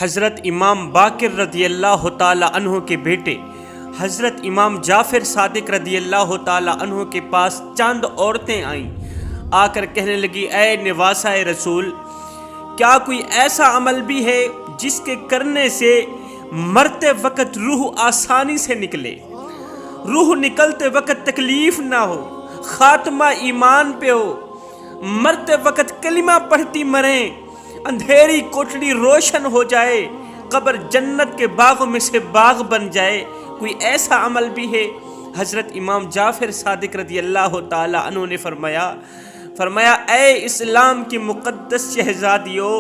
حضرت امام باقر رضی اللہ تعالی عنہ کے بیٹے حضرت امام جعفر صادق رضی اللہ تعالی عنہ کے پاس چند عورتیں آئیں، آ کر کہنے لگی، اے نواسہ رسول، کیا کوئی ایسا عمل بھی ہے جس کے کرنے سے مرتے وقت روح آسانی سے نکلے، روح نکلتے وقت تکلیف نہ ہو، خاتمہ ایمان پہ ہو، مرتے وقت کلمہ پڑھتی مریں، اندھیری کوٹڑی روشن ہو جائے، قبر جنت کے باغوں میں سے باغ بن جائے، کوئی ایسا عمل بھی ہے؟ حضرت امام جعفر صادق رضی اللہ تعالی عنہ نے فرمایا اے اسلام کی مقدس شہزادیوں،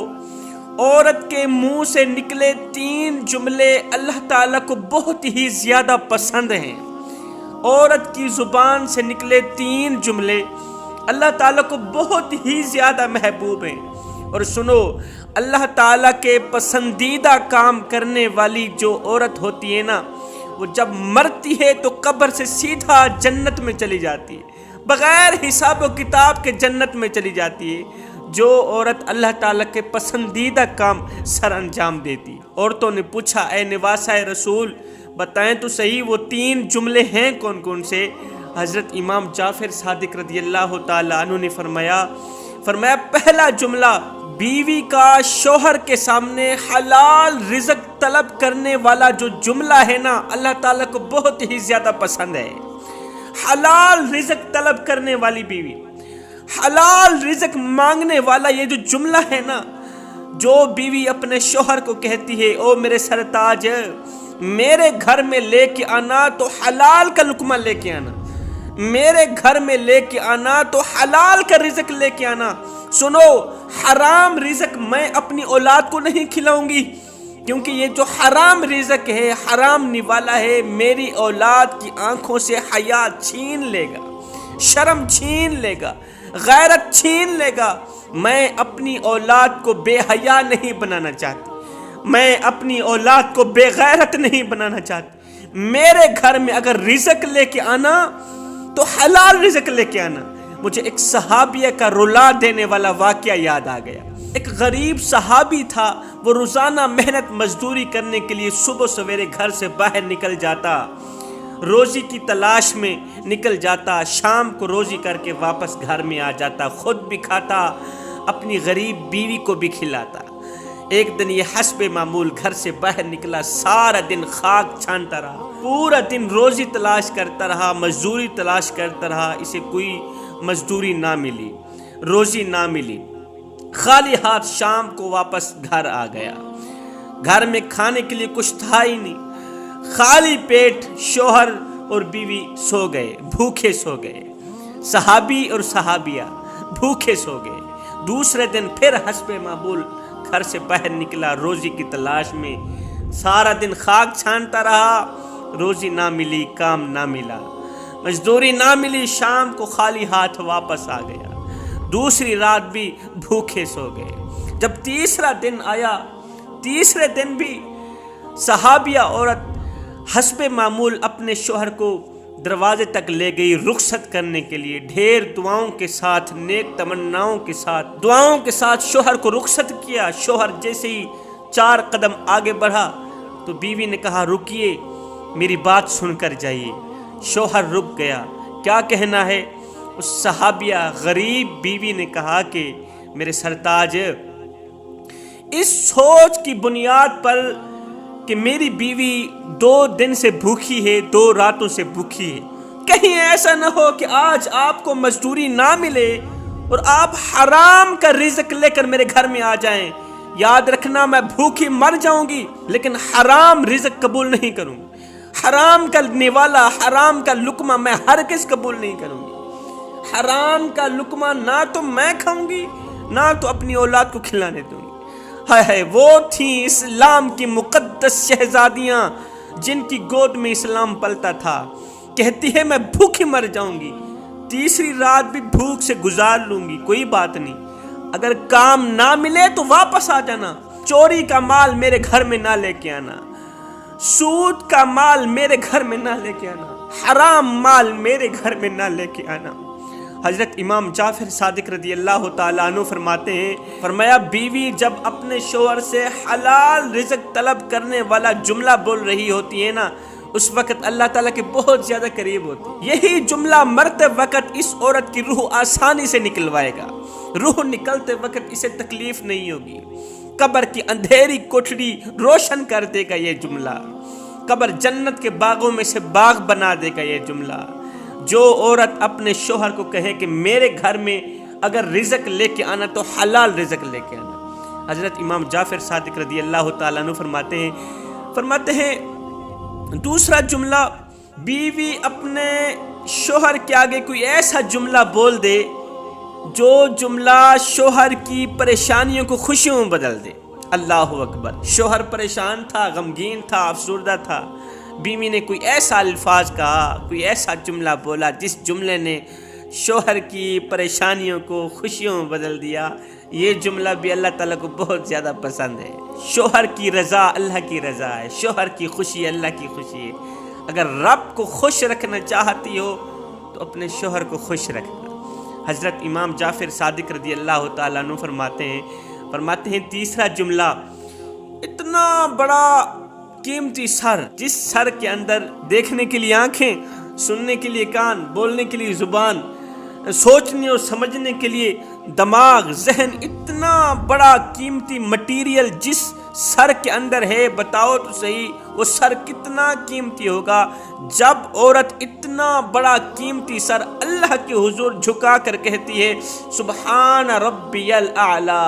عورت کے منہ سے نکلے 3 جملے اللہ تعالیٰ کو بہت ہی زیادہ پسند ہیں۔ عورت کی زبان سے نکلے 3 جملے اللہ تعالیٰ کو بہت ہی زیادہ محبوب ہیں۔ اور سنو، اللہ تعالیٰ کے پسندیدہ کام کرنے والی جو عورت ہوتی ہے نا، وہ جب مرتی ہے تو قبر سے سیدھا جنت میں چلی جاتی ہے، بغیر حساب و کتاب کے جنت میں چلی جاتی ہے، جو عورت اللہ تعالیٰ کے پسندیدہ کام سر انجام دیتی۔ عورتوں نے پوچھا، اے نواسہ رسول، بتائیں تو صحیح وہ 3 جملے ہیں کون کون سے؟ حضرت امام جعفر صادق رضی اللہ تعالی عنہ نے فرمایا پہلا جملہ، بیوی کا شوہر کے سامنے حلال رزق طلب کرنے والا جو جملہ ہے نا، اللہ تعالیٰ کو بہت ہی زیادہ پسند ہے۔ حلال رزق طلب کرنے والی بیوی، حلال رزق مانگنے والا یہ جو جملہ ہے نا، جو بیوی اپنے شوہر کو کہتی ہے، او میرے سرتاج، میرے گھر میں لے کے آنا تو حلال کا لقمہ لے کے آنا، میرے گھر میں لے کے آنا تو حلال کا رزق لے کے آنا۔ سنو، حرام رزق میں اپنی اولاد کو نہیں کھلاؤں گی، کیونکہ یہ جو حرام رزق ہے، حرام نوالا ہے، میری اولاد کی آنکھوں سے حیا چھین لے گا، شرم چھین لے گا، غیرت چھین لے گا۔ میں اپنی اولاد کو بے حیا نہیں بنانا چاہتی، میں اپنی اولاد کو بے غیرت نہیں بنانا چاہتی۔ میرے گھر میں اگر رزق لے کے آنا تو حلال رزق لے کے آنا۔ مجھے ایک صحابیہ کا رلا دینے والا واقعہ یاد آ گیا۔ ایک غریب صحابی تھا، وہ روزانہ محنت مزدوری کرنے کے لیے صبح سویرے گھر سے باہر نکل جاتا، روزی کی تلاش میں نکل جاتا، شام کو روزی کر کے واپس گھر میں آ جاتا، خود بھی کھاتا، اپنی غریب بیوی کو بھی کھلاتا۔ ایک دن یہ حسب معمول گھر سے باہر نکلا، سارا دن خاک چھانتا رہا، پورا دن روزی تلاش کرتا رہا، مزدوری تلاش کرتا رہا، اسے کوئی مزدوری نہ ملی، روزی نہ ملی، خالی ہاتھ شام کو واپس گھر آ گیا۔ گھر میں کھانے کے لیے کچھ تھا ہی نہیں، خالی پیٹ شوہر اور بیوی سو گئے، بھوکے سو گئے، صحابی اور صحابیہ بھوکے سو گئے۔ دوسرے دن پھر حسب معمول گھر سے باہر نکلا روزی کی تلاش میں، سارا دن خاک چھانتا رہا، روزی نہ ملی، کام نہ ملا، مزدوری نہ ملی، شام کو خالی ہاتھ واپس آ گیا۔ دوسری رات بھی بھوکے سو گئے۔ جب تیسرا دن آیا، تیسرے دن بھی صحابیہ عورت حسب معمول اپنے شوہر کو دروازے تک لے گئی رخصت کرنے کے لیے، ڈھیر دعاؤں کے ساتھ، نیک تمناؤں کے ساتھ، دعاؤں کے ساتھ شوہر کو رخصت کیا۔ شوہر جیسے ہی 4 قدم آگے بڑھا تو بیوی نے کہا، رکیے، میری بات سن کر جائیے۔ شوہر رک گیا، کیا کہنا ہے؟ اس صحابیہ غریب بیوی نے کہا کہ میرے سرتاج، اس سوچ کی بنیاد پر کہ میری بیوی 2 دن سے بھوکی ہے، 2 راتوں سے بھوکی ہے، کہیں ایسا نہ ہو کہ آج آپ کو مزدوری نہ ملے اور آپ حرام کا رزق لے کر میرے گھر میں آ جائیں۔ یاد رکھنا، میں بھوکی مر جاؤں گی لیکن حرام رزق قبول نہیں کروں گی، حرام کا نوالا، حرام کا لقمہ میں ہرگز قبول نہیں کروں گی۔ حرام کا لقمہ نہ تو میں کھاؤں گی، نہ تو اپنی اولاد کو کھلانے دوں گی۔ ہائے، وہ تھیں اسلام کی مقدس شہزادیاں جن کی گود میں اسلام پلتا تھا، کہتی ہے میں بھوکی مر جاؤں گی، تیسری رات بھی بھوک سے گزار لوں گی، کوئی بات نہیں، اگر کام نہ ملے تو واپس آ جانا، چوری کا مال میرے گھر میں نہ لے کے آنا، سود کا مال میرے گھر میں نہ لے کے آنا، حرام مال میرے گھر میں نہ لے کے آنا۔ حضرت امام جعفر صادق رضی اللہ تعالیٰ عنہ فرماتے ہیں، فرمایا بیوی جب اپنے شوہر سے حلال رزق طلب کرنے والا جملہ بول رہی ہوتی ہے نا، اس وقت اللہ تعالیٰ کے بہت زیادہ قریب ہوتی ہے۔ یہی جملہ مرتے وقت اس عورت کی روح آسانی سے نکلوائے گا، روح نکلتے وقت اسے تکلیف نہیں ہوگی، قبر کی اندھیری کوٹھڑی روشن کر دے گا یہ جملہ، قبر جنت کے باغوں میں سے باغ بنا دے گا یہ جملہ۔ جو عورت اپنے شوہر کو کہے کہ میرے گھر میں اگر رزق لے کے آنا تو حلال رزق لے کے آنا۔ حضرت امام جعفر صادق رضی اللہ تعالیٰ عنہ فرماتے ہیں دوسرا جملہ، بیوی اپنے شوہر کے آگے کوئی ایسا جملہ بول دے جو جملہ شوہر کی پریشانیوں کو خوشیوں میں بدل دے۔ اللہ اکبر، شوہر پریشان تھا، غمگین تھا، افسردہ تھا، بیوی نے کوئی ایسا الفاظ کہا، کوئی ایسا جملہ بولا جس جملے نے شوہر کی پریشانیوں کو خوشیوں میں بدل دیا، یہ جملہ بھی اللہ تعالیٰ کو بہت زیادہ پسند ہے۔ شوہر کی رضا اللہ کی رضا ہے، شوہر کی خوشی اللہ کی خوشی ہے۔ اگر رب کو خوش رکھنا چاہتی ہو تو اپنے شوہر کو خوش رکھنا۔ حضرت امام جعفر صادق رضی اللہ تعالیٰ عنہ فرماتے ہیں تیسرا جملہ، اتنا بڑا قیمتی سر، جس سر کے اندر دیکھنے کے لیے آنکھیں، سننے کے لیے کان، بولنے کے لیے زبان، سوچنے اور سمجھنے کے لیے دماغ، ذہن، اتنا بڑا قیمتی مٹیریل جس سر کے اندر ہے، بتاؤ تو صحیح وہ سر کتنا قیمتی ہوگا جب عورت اتنا بڑا قیمتی سر اللہ کے حضور جھکا کر کہتی ہے سبحان ربی الاعلی،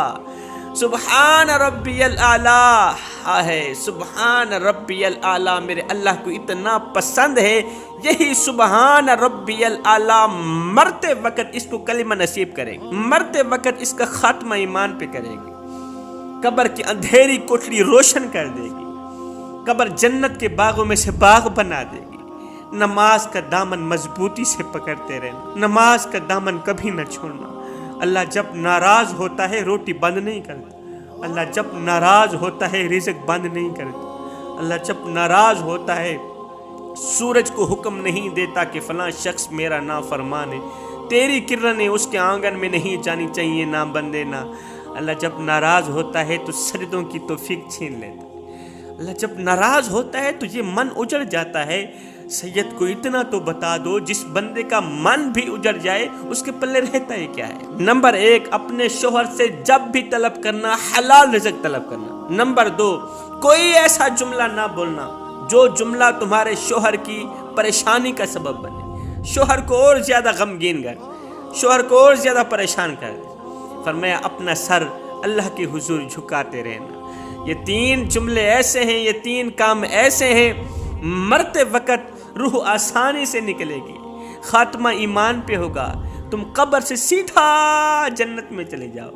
سبحان ربی الاعلی ہے، سبحان ربی الاعلی میرے اللہ کو اتنا پسند ہے۔ یہی سبحان ربی الاعلی مرتے وقت اس کو کلمہ نصیب کرے گی، مرتے وقت اس کا خاتمہ ایمان پہ کرے گی، قبر کی اندھیری کوٹھڑی روشن کر دے گی، قبر جنت کے باغوں میں سے باغ بنا دے گی۔ نماز کا دامن مضبوطی سے پکڑتے رہنا، نماز کا دامن کبھی نہ چھوڑنا۔ اللہ جب ناراض ہوتا ہے روٹی بند نہیں کرتا، اللہ جب ناراض ہوتا ہے رزق بند نہیں کرتا، اللہ جب ناراض ہوتا ہے سورج کو حکم نہیں دیتا کہ فلاں شخص میرا نافرمان ہے، تیری کرنیں اس کے آنگن میں نہیں جانی چاہیے، نہ بندے نہ۔ اللہ جب ناراض ہوتا ہے تو سجدوں کی توفیق چھین لیتا ہے، اللہ جب ناراض ہوتا ہے تو یہ من اجڑ جاتا ہے۔ سید کو اتنا تو بتا دو جس بندے کا من بھی اجڑ جائے اس کے پلے رہتا ہے کیا ہے؟ نمبر 1، اپنے شوہر سے جب بھی طلب کرنا حلال رزق طلب کرنا۔ نمبر 2، کوئی ایسا جملہ نہ بولنا جو جملہ تمہارے شوہر کی پریشانی کا سبب بنے، شوہر کو اور زیادہ غمگین کر، شوہر کو اور زیادہ پریشان کر دے۔ فرمایا اپنا سر اللہ کے حضور جھکاتے رہنا۔ یہ 3 جملے ایسے ہیں، یہ 3 کام ایسے ہیں، مرتے وقت روح آسانی سے نکلے گی، خاتمہ ایمان پہ ہوگا، تم قبر سے سیدھا جنت میں چلے جاؤ۔